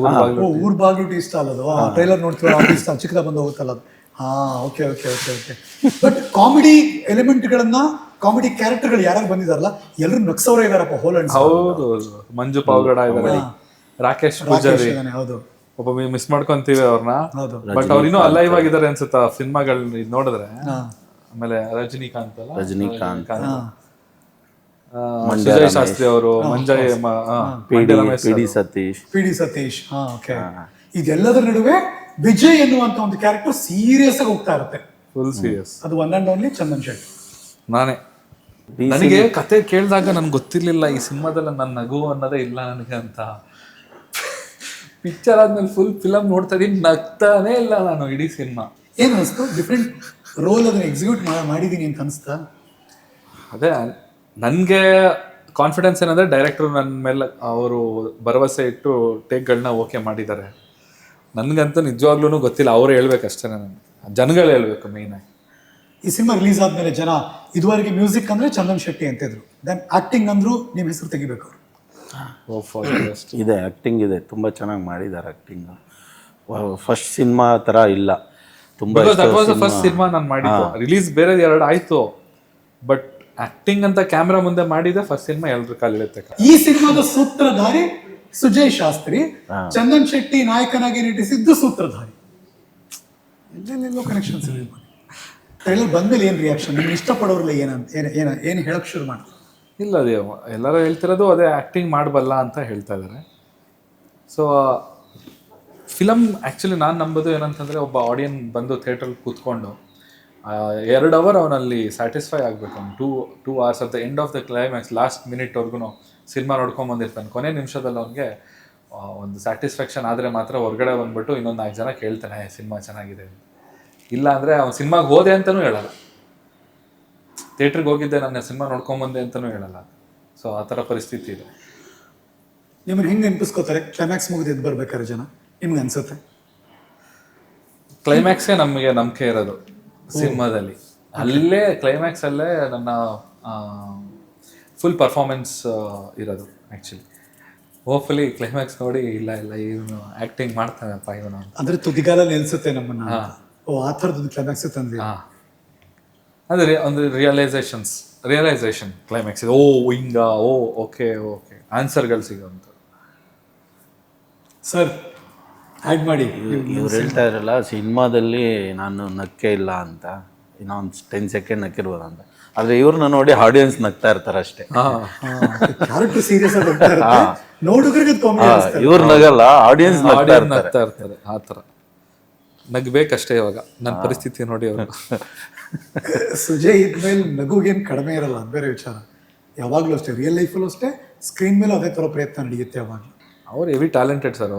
ಊರ್ ಬಾಗ್ಲು ಟೀ ಸ್ಟಾಲ್. ಅದು ಟ್ರೈಲರ್ ನೋಡ್ತೀವಿ, ಟೀ ಸ್ಟಾಲ್ ಚಿಕ್ಕದ ಬಂದು ಹೋಗುತ್ತಲ್ಲ ಅದು. ಓಕೆ. ಬಟ್ ಕಾಮಿಡಿ ಎಲಿಮೆಂಟ್ಗಳನ್ನ, ಕಾಮಿಡಿ ಕ್ಯಾರೆಕ್ಟರ್ಗಳು ಯಾರು ಬಂದಿದಾರಲ್ಲ ಎಲ್ಲರೂ ನಕ್ಸವ್ರೆ ಇದಾರಪ್ಪ. ಹೌದು, ಮಂಜು ಪಾವಗಡ ಇದಾರೆ, ರಾಕೇಶ್ ಪೂಜಾರಿ. ಹೌದು, ಒಬ್ಬ ಮಿಸ್ ಮಾಡ್ಕೊಂತೀವಿ ಅವ್ರನ್ನ. ಬಟ್ ಅವ್ರು ಇನ್ನೂ ಅಲೈವ್ ಆಗಿದ್ದಾರೆ ಅನ್ಸುತ್ತ ಸಿನಿಮಾಗಳು ನೋಡಿದ್ರೆ. ಆಮೇಲೆ ರಜನಿಕಾಂತ್, ಸುಜಯ್ ಶಾಸ್ತ್ರಿ ಅವರು, ಪಿ ಡಿ ಸತೀಶ್. ಇದೆಲ್ಲದರ ನಡುವೆ ವಿಜಯ್ ಎನ್ನುವಂತ ಒಂದು ಕ್ಯಾರೆಕ್ಟರ್ ಸೀರಿಯಸ್ ಆಗಿ ಹೋಗ್ತಾ ಇರುತ್ತೆ. Full serious. ಅದು one and only Chandan Shetty. ನಾನೇ ನನಗೆ ಕತೆ ಕೇಳಿದಾಗ ನನ್ಗೆ ಗೊತ್ತಿರ್ಲಿಲ್ಲ ಈ ಸಿನಿಮಾದಲ್ಲಿ ನನ್ನ ನಗು ಅನ್ನೋದೇ ಇಲ್ಲ ನನಗೆ ಅಂತ. ಪಿಕ್ಚರ್ ಆದ್ಮೇಲೆ ಫುಲ್ ಫಿಲಮ್ ನೋಡ್ತಾ ಇದೀನಿ, ನಗ್ತಾನೇ ಇಲ್ಲ ನಾನು ಇಡೀ ಸಿನಿಮಾ. ಏನು ಅನಿಸ್ತು? ಡಿಫ್ರೆಂಟ್ ರೋಲ್ ಅದನ್ನ ಎಕ್ಸಿಕ್ಯೂಟ್ ಮಾಡಿದೀನಿ ಅಂತ ಅನಿಸ್ತಾ? ಅದೇ ನನಗೆ ಕಾನ್ಫಿಡೆನ್ಸ್ ಏನಂದರೆ ಡೈರೆಕ್ಟ್ರು ನನ್ನ ಮೇಲೆ ಅವರು ಭರವಸೆ ಇಟ್ಟು ಟೇಕ್ಗಳನ್ನ ಓಕೆ ಮಾಡಿದ್ದಾರೆ. ನನಗಂತೂ ನಿಜವಾಗ್ಲೂ ಗೊತ್ತಿಲ್ಲ, ಅವ್ರು ಹೇಳ್ಬೇಕಷ್ಟೇ, ನನಗೆ ಜನಗಳು ಹೇಳ್ಬೇಕು ಮೇಯ್ನಾಗಿ. ಈ ಸಿನಿಮಾ ರಿಲೀಸ್ ಆದ್ಮೇಲೆ ಜನ ಇದುವರೆಗೆ ಮ್ಯೂಸಿಕ್ ಅಂದ್ರೆ ಚಂದನ್ ಶೆಟ್ಟಿ ಅಂತಿದ್ರು, ದೆನ್ ಆಕ್ಟಿಂಗ್ ಅಂದ್ರು ನಿಮ್ಮ ಹೆಸರು ತೆಗಿಬೇಕು ಅವರು. ಇದೆ, ಆ್ಯಕ್ಟಿಂಗ್ ಇದೆ, ತುಂಬ ಚೆನ್ನಾಗಿ ಮಾಡಿದ್ದಾರೆ ಆ್ಯಕ್ಟಿಂಗ್. ಫಸ್ಟ್ ಸಿನಿಮಾ ಥರ ಇಲ್ಲ, ತುಂಬ ಫಸ್ಟ್ ಸಿನಿಮಾ ನಾನು ಮಾಡಿದ್ದು. ರಿಲೀಸ್ ಬೇರೆ 2 ಆಯ್ತು, ಬಟ್ ಆಕ್ಟಿಂಗ್ ಅಂತ ಕ್ಯಾಮ್ರಾ ಮುಂದೆ ಮಾಡಿದೆ ಫಸ್ಟ್ ಸಿನಿಮಾ, ಎಲ್ರ ಕಾಲಿಡುತ್ತೆ. ಈ ಸಿನಿಮಾದ ಸೂತ್ರಧಾರಿ ಸುಜಯ್ ಶಾಸ್ತ್ರಿ, ಚಂದನ್ ಶೆಟ್ಟಿ ನಾಯಕನಾಗಿ ನಟಿಸಿದ್ದು ಸೂತ್ರಧಾರಿ. ಎಲ್ಲೆಲ್ಲೋ ಕನೆಕ್ಷನ್ಸ್ ಇದೆ. ಟ್ರೈಲರ್ ಬಂದ್ಮೇಲೆ ಏನು ರಿಯಾಕ್ಷನ್? ನಿಮ್ಗೆ ಇಷ್ಟಪಡೋರಲ್ಲ ಏನು ಹೇಳಕ್ ಶುರು ಮಾಡ್ತಾರೆ? ಇಲ್ಲ, ಅದೇ ಎಲ್ಲರೂ ಹೇಳ್ತಿರೋದು ಅದೇ ಆ್ಯಕ್ಟಿಂಗ್ ಮಾಡಬಲ್ಲ ಅಂತ ಹೇಳ್ತಾ ಇದ್ದಾರೆ. ಸೊ ಫಿಲಮ್ ಆ್ಯಕ್ಚುಲಿ ನಾನು ನಂಬೋದು ಏನಂತಂದರೆ, ಒಬ್ಬ ಆಡಿಯನ್ ಬಂದು ಥಿಯೇಟ್ರಲ್ಲಿ ಕೂತ್ಕೊಂಡು 2 ಅವರ್ ಅವನಲ್ಲಿ ಸ್ಯಾಟಿಸ್ಫೈ ಆಗಬೇಕು. ಅವ್ನು 2 hours at the end of the climax last ಮಿನಿಟ್ವರೆಗೂ ಸಿನಿಮಾ ನೋಡ್ಕೊಂಬಂದಿರ್ತಾನೆ. ಕೊನೆ ನಿಮಿಷದಲ್ಲಿ ಅವ್ನಿಗೆ ಒಂದು ಸ್ಯಾಟಿಸ್ಫ್ಯಾಕ್ಷನ್ ಆದರೆ ಮಾತ್ರ ಹೊರಗಡೆ ಬಂದ್ಬಿಟ್ಟು ಇನ್ನೊಂದು 4 ಜನ ಕೇಳ್ತಾನೆ ಸಿನಿಮಾ ಚೆನ್ನಾಗಿದೆ. ಇಲ್ಲ ಅಂದರೆ ಅವ್ನು ಸಿನಿಮಾಗೆ ಹೋದೆ ಅಂತಲೂ ಹೇಳಲ್ಲ, ಥಿಯೇಟ್ರಿಗೆ ಹೋಗಿದ್ದೆ ನನ್ನ ಸಿನಿಮಾ ನೋಡ್ಕೊಂಬಂದೆ ಅಂತಲೂ ಹೇಳಲ್ಲ. ಸೊ ಆ ಥರ ಪರಿಸ್ಥಿತಿ ಇದೆ. ನಿಮ್ಮನ್ನು ಹೆಂಗೆ ನೆನಪಿಸ್ಕೋತಾರೆ ಕ್ಲೈಮ್ಯಾಕ್ಸ್ ಮುಗಿದು ಬರ್ಬೇಕಾದ್ರೆ ಜನ? ನಿಮ್ಗೆ ಅನ್ಸುತ್ತೆ ಕ್ಲೈಮ್ಯಾಕ್ಸೇ ನಮಗೆ ನಂಬಿಕೆ ಇರೋದು ಸಿನಿಮಾದಲ್ಲಿ. ಅಲ್ಲೇ ಕ್ಲೈಮ್ಯಾಕ್ಸಲ್ಲೇ ನನ್ನ ಫುಲ್ ಪರ್ಫಾರ್ಮೆನ್ಸ್ ಇರೋದು ಆ್ಯಕ್ಚುಲಿ. ಹೋಪ್ಫುಲಿ ಕ್ಲೈಮ್ಯಾಕ್ಸ್ ನೋಡಿ ಇಲ್ಲ ಇವನು ಆ್ಯಕ್ಟಿಂಗ್ ಮಾಡ್ತಾನಪ್ಪ ಇವನು ಅಂದರೆ ತುದಿಗಾಲಲ್ಲಿ ನಿಲ್ಸುತ್ತೆ ನಮ್ಮನ್ನು. ಆ ಥರದ್ದು ಕ್ಲೈಮ್ಯಾಕ್ಸ್ ತಂದ್ರಿ. ಅಂದರೆ ಒಂದು ರಿಯಲೈಸೇಷನ್ ಕ್ಲೈಮ್ಯಾಕ್ಸ್ ಇದೆ. ಹಿಂಗ ಓಕೆ ಆನ್ಸರ್ಗಳು ಸಿಗೋಂಥ. ಸರ್ ಆ್ಯಡ್ ಮಾಡಿ. ಇವ್ರು ಹೇಳ್ತಾ ಇರಲ್ಲ ಸಿನಿಮಾದಲ್ಲಿ ನಾನು ನಕ್ಕೆ ಇಲ್ಲ ಅಂತ, ಇನ್ನೊಂದು 10 ಸೆಕೆಂಡ್ ನಕ್ಕಿರ್ಬೋದು ಅಂತ. ಆದರೆ ಇವ್ರನ್ನ ನೋಡಿ ಆಡಿಯನ್ಸ್ ನಗ್ತಾ ಇರ್ತಾರೆ ಅಷ್ಟೇ. ಕ್ಯಾರೆಕ್ಟರ್ ಸೀರಿಯಸ್ ಆಗಿ ನೋಡುಗರಿಗೆ ಇವ್ರು ನಗಲ್ಲ, ಆಡಿಯನ್ಸ್ ನಗ್ತಾ ಇರ್ತಾರೆ. ಆ ಥರ ನಗ್ಬೇಕಷ್ಟೇ. ಇವಾಗ ನನ್ನ ಪರಿಸ್ಥಿತಿ ನೋಡಿ ಅವರು. ಸುಜಯ್ ಇದ್ಮೇಲೆ ನಗುಗೇನು ಕಡಿಮೆ ಇರಲ್ಲ, ಅದು ಬೇರೆ ವಿಚಾರ. ಯಾವಾಗಲೂ ಅಷ್ಟೇ, ರಿಯಲ್ ಲೈಫಲ್ಲೂ ಅಷ್ಟೇ, ಸ್ಕ್ರೀನ್ ಮೇಲೂ ಅದೇ ಥರ ಪ್ರಯತ್ನ ನಡೆಯುತ್ತೆ ಯಾವಾಗಲೂ. ಅವ್ರು ಹೆವಿ ಟ್ಯಾಲೆಂಟೆಡ್ ಸರ್.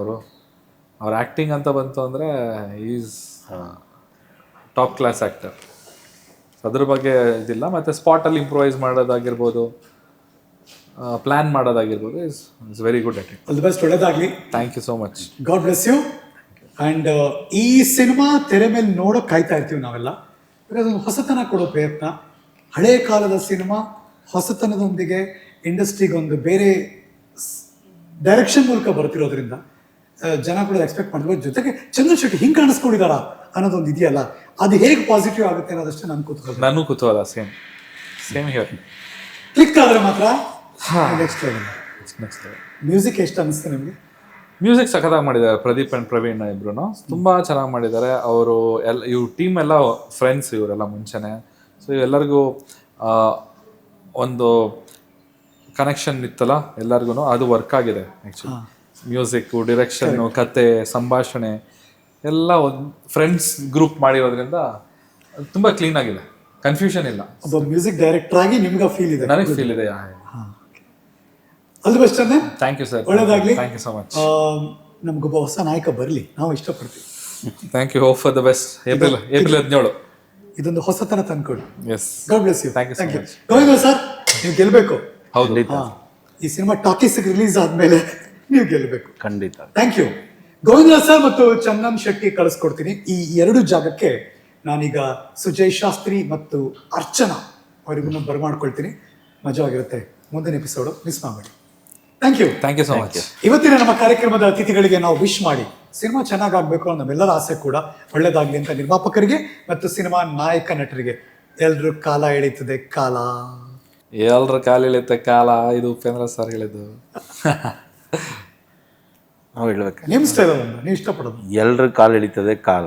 ಅವ್ರ ಆ್ಯಕ್ಟಿಂಗ್ ಅಂತ ಬಂತು ಅಂದರೆ ಈಸ್ ಟಾಪ್ ಕ್ಲಾಸ್ ಆ್ಯಕ್ಟರ್. ಅದ್ರ ಬಗ್ಗೆ ಇದಿಲ್ಲ. ಮತ್ತು ಸ್ಪಾಟಲ್ಲಿ ಇಂಪ್ರೂವೈಸ್ ಮಾಡೋದಾಗಿರ್ಬೋದು, ಪ್ಲ್ಯಾನ್ ಮಾಡೋದಾಗಿರ್ಬೋದು, is very good at it. All the best, ಒಳ್ಳೆಯದಾಗಲಿ. Thank you so much. God bless you. And ಈ ಸಿನಿಮಾ ತೆರೆ ಮೇಲೆ ನೋಡೋಕೆ ಕಾಯ್ತಾ ಇರ್ತೀವಿ ನಾವೆಲ್ಲ. ಅದೊಂದು ಹೊಸತನ ಕೊಡೋ ಪ್ರಯತ್ನ. ಹಳೆಯ ಕಾಲದ ಸಿನಿಮಾ ಹೊಸತನದೊಂದಿಗೆ ಇಂಡಸ್ಟ್ರಿಗೆ ಒಂದು ಬೇರೆ ಡೈರೆಕ್ಷನ್ ಮೂಲಕ ಬರ್ತಿರೋದ್ರಿಂದ ಜನ ಕೂಡ ಎಕ್ಸ್ಪೆಕ್ಟ್ ಮಾಡಿದ್ರು. ಜೊತೆಗೆ ಚಂದನ್ ಶೆಟ್ಟಿ ಹಿಂಗೆ ಕಾಣಿಸ್ಕೊಂಡಿದ್ದಾರಾ ಅನ್ನೋದೊಂದು ಇದೆಯಲ್ಲ, ಅದು ಹೇಗೆ ಪಾಸಿಟಿವ್ ಆಗುತ್ತೆ ಅನ್ನೋದಷ್ಟೇ ನಾನು ಕುತೂಹಲ. Same here. ಕ್ಲಿಕ್ ಆದರೆ ಮಾತ್ರ ನೆಕ್ಸ್ಟ್ ಲೆವೆಲ್. ಮ್ಯೂಸಿಕ್ ಎಷ್ಟು ಅನ್ನಿಸ್ತು ನಿಮಗೆ? ಮ್ಯೂಸಿಕ್ ಸಖತ್ತಾಗಿ ಮಾಡಿದ್ದಾರೆ ಪ್ರದೀಪ್ ಆ್ಯಂಡ್ ಪ್ರವೀಣ್ ಇಬ್ರು. ತುಂಬ ಚೆನ್ನಾಗಿ ಮಾಡಿದ್ದಾರೆ ಅವರು. ಇವ್ರ ಟೀಮ್ ಎಲ್ಲ ಫ್ರೆಂಡ್ಸ್ ಇವರೆಲ್ಲ ಮುಂಚೆನೆ. ಸೊ ಇವೆಲ್ಲರಿಗೂ ಒಂದು ಕನೆಕ್ಷನ್ ಇತ್ತಲ್ಲ ಎಲ್ಲರಿಗೂ, ಅದು ವರ್ಕ್ ಆಗಿದೆ ಆ್ಯಕ್ಚುಲಿ. ಮ್ಯೂಸಿಕ್ಕು, ಡಿರೆಕ್ಷನ್ನು, ಕತೆ, ಸಂಭಾಷಣೆ ಎಲ್ಲ ಒಂದು ಫ್ರೆಂಡ್ಸ್ ಗ್ರೂಪ್ ಮಾಡಿರೋದ್ರಿಂದ ತುಂಬ ಕ್ಲೀನ್ ಆಗಿದೆ, ಕನ್ಫ್ಯೂಷನ್ ಇಲ್ಲ. ಒಬ್ಬ ಮ್ಯೂಸಿಕ್ ಡೈರೆಕ್ಟರ್ ಆಗಿ ನಿಮ್ಗೆ ಫೀಲ್ ಇದೆ? ನನಗೆ ಫೀಲ್ ಇದೆ. ಆಲ್ ದಿ ಬೆಸ್ಟ್ ಅಣ್ಣ. Thank you sir. ಒಳ್ಳೆಯದಾಗಲಿ. Thank you so much. ನಮಗೊಬ್ಬ ಹೊಸ ನಾಯಕ ಬರಲಿ, ನಾವು ಇಷ್ಟಪಡ್ತೀವಿ. Thank you. Hope for the best. April 17 ಇದೊಂದು ಹೊಸತನ ತಂದ್ಕೊಡಿ. Yes. God bless you. Thank you so much. Govinda sir, ನೀವು ಗೆಲ್ಲಬೇಕು. ಹೌದು. ಈ ಸಿನಿಮಾ ಟಾಕೀಸ್ಗೆ ರಿಲೀಸ್ ಆದ್ಮೇಲೆ ನೀವು ಗೆಲ್ಲಬೇಕು ಖಂಡಿತ. Thank you. ಗೋವಿಂದ ಸರ್ ಮತ್ತು ಚಂದನ್ ಶೆಟ್ಟಿ ಕಳಿಸ್ಕೊಡ್ತೀನಿ. ಈ 2 ಜಾಗಕ್ಕೆ ನಾನೀಗ ಸುಜಯ್ ಶಾಸ್ತ್ರಿ ಮತ್ತು ಅರ್ಚನಾ ಅವರಿಗೂ ಬರಮಾಡ್ಕೊಳ್ತೀನಿ. ಮಜವಾಗಿರುತ್ತೆ. ಮುಂದಿನ ಎಪಿಸೋಡು ಮಿಸ್ ಮಾಡಬೇಡಿ. Thank you. Thank you so much. ಇವತ್ತಿನ ನಮ್ಮ ಕಾರ್ಯಕ್ರಮದ ಅತಿಥಿಗಳಿಗೆ ನಾವು ವಿಶ್ ಮಾಡಿ, ಸಿನಿಮಾ ಚೆನ್ನಾಗಾಗಬೇಕು ಅನ್ನೋ ನಮ್ಮೆಲ್ಲರ ಆಸೆ ಕೂಡ ಒಳ್ಳೇದಾಗಲಿ ಅಂತ ನಿರ್ಮಾಪಕರಿಗೆ ಮತ್ತು ಸಿನಿಮಾ ನಾಯಕ ನಟರಿಗೆ ಎಲ್ರೂ ಕಾಲ ಎಳೀತದೆ ಕಾಲ. ಎಲ್ರ ಕಾಲ ಎಳೆಯುತ್ತೆ ಕಾಲ. ಇದು ಉಪೇಂದ್ರ ಸರ್ ಹೇಳಿದ್ದು. ನಾವು ಹೇಳ್ಬೇಕು, ನಿಮ್ಮ ಸ್ಟೈಲ್ ನೀವು ಇಷ್ಟಪಡೋದು. ಎಲ್ರ ಕಾಲು ಹಿಡಿತದೆ ಕಾಲ.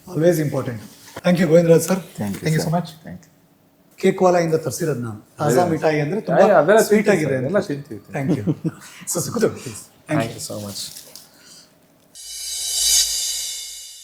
Always important. Thank you Govindaraj sir. Thank you so much. ಕೇಕ್ವಾಲ ಇಂದ ತರಿಸಿರೋದು ನಾನು. ತಾಜಾ ಮಿಠಾಯಿ ಅಂದ್ರೆ ತುಂಬಾ ಸ್ವೀಟ್ ಆಗಿದೆ. ಎಲ್ಲ ತಿಂತೀವಿ. Thank you. ಸೊ ಸಿಕ್ಕಿತು. Thank you so much.